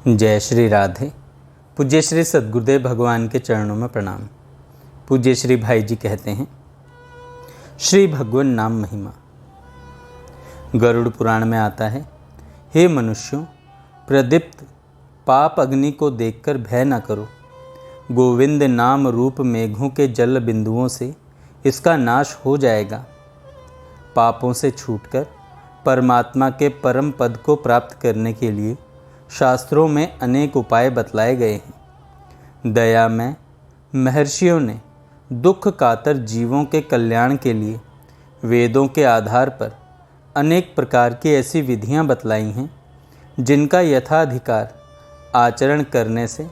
जय श्री राधे। पूज्य श्री सद्गुरुदेव भगवान के चरणों में प्रणाम। पूज्य श्री भाई जी कहते हैं, श्री भगवान नाम महिमा। गरुड़ पुराण में आता है, हे मनुष्यों, प्रदीप्त पाप अग्नि को देखकर भय न करो। गोविंद नाम रूप मेघों के जल बिंदुओं से इसका नाश हो जाएगा। पापों से छूटकर परमात्मा के परम पद को प्राप्त करने के लिए शास्त्रों में अनेक उपाय बतलाए गए हैं। दया में महर्षियों ने दुख कातर जीवों के कल्याण के लिए वेदों के आधार पर अनेक प्रकार की ऐसी विधियां बतलाई हैं जिनका यथाधिकार आचरण करने से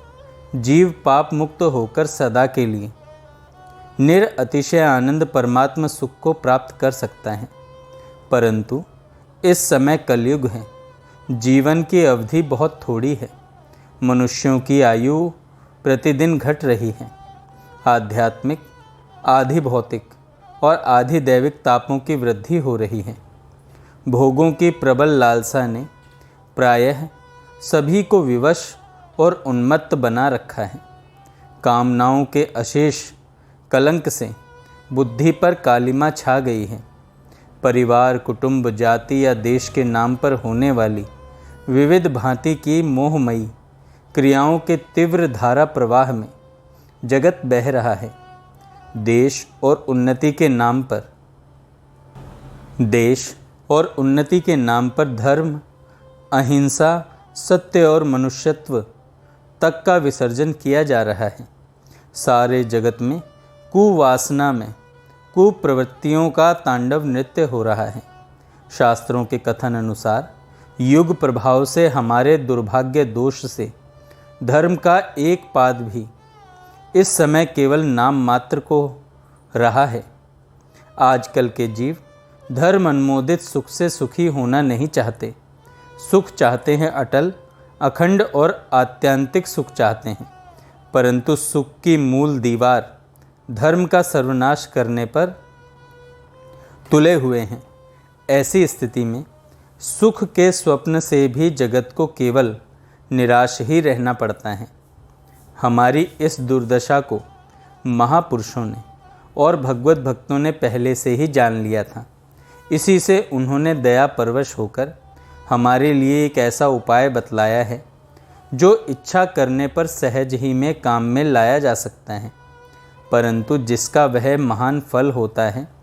जीव पाप मुक्त होकर सदा के लिए निरअतिशय आनंद परमात्मा सुख को प्राप्त कर सकता है। परंतु इस समय कलयुग है, जीवन की अवधि बहुत थोड़ी है। मनुष्यों की आयु प्रतिदिन घट रही है। आध्यात्मिक, आधि भौतिक और आधि दैविक तापों की वृद्धि हो रही है। भोगों की प्रबल लालसा ने प्रायः सभी को विवश और उन्मत्त बना रखा है। कामनाओं के अशेष कलंक से बुद्धि पर कालिमा छा गई है। परिवार, कुटुंब, जाति या देश के नाम पर होने वाली विविध भांति की मोहमयी क्रियाओं के तीव्र धारा प्रवाह में जगत बह रहा है। देश और उन्नति के नाम पर धर्म, अहिंसा, सत्य और मनुष्यत्व तक का विसर्जन किया जा रहा है। सारे जगत में कुवासना में कुप्रवृत्तियों का तांडव नृत्य हो रहा है। शास्त्रों के कथन अनुसार युग प्रभाव से हमारे दुर्भाग्य दोष से धर्म का एक पाद भी इस समय केवल नाम मात्र को रहा है। आजकल के जीव धर्म अनुमोदित सुख से सुखी होना नहीं चाहते। सुख चाहते हैं, अटल, अखंड और आत्यंतिक सुख चाहते हैं। परंतु सुख की मूल दीवार धर्म का सर्वनाश करने पर तुले हुए हैं। ऐसी स्थिति में सुख के स्वप्न से भी जगत को केवल निराश ही रहना पड़ता है। हमारी इस दुर्दशा को महापुरुषों ने और भगवत भक्तों ने पहले से ही जान लिया था। इसी से उन्होंने दया परवश होकर हमारे लिए एक ऐसा उपाय बतलाया है जो इच्छा करने पर सहज ही में काम में लाया जा सकता है, परंतु जिसका वह महान फल होता है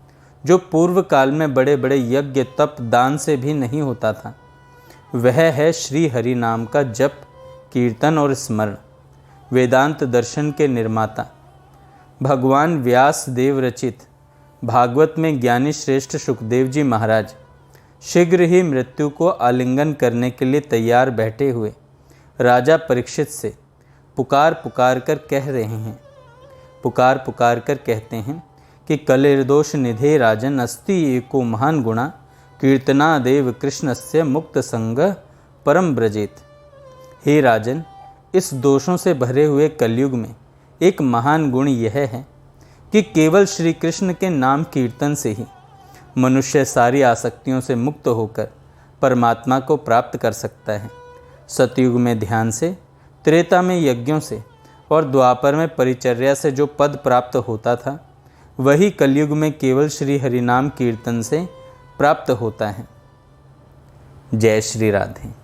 जो पूर्व काल में बड़े बड़े यज्ञ, तप, दान से भी नहीं होता था। वह है श्री हरि नाम का जप, कीर्तन और स्मरण। वेदांत दर्शन के निर्माता भगवान व्यास देव रचित भागवत में ज्ञानी श्रेष्ठ सुखदेव जी महाराज शीघ्र ही मृत्यु को आलिंगन करने के लिए तैयार बैठे हुए राजा परीक्षित से पुकार पुकार कर कहते हैं कि कलिर्दोष निधे राजन अस्ति एको महान गुणा कीर्तनादेव कृष्णस्य मुक्त संग परम ब्रजेत। हे राजन, इस दोषों से भरे हुए कलयुग में एक महान गुण यह है कि केवल श्री कृष्ण के नाम कीर्तन से ही मनुष्य सारी आसक्तियों से मुक्त होकर परमात्मा को प्राप्त कर सकता है। सतयुग में ध्यान से, त्रेता में यज्ञों से और द्वापर में परिचर्या से जो पद प्राप्त होता था, वही कलयुग में केवल श्री हरिनाम कीर्तन से प्राप्त होता है। जय श्री राधे।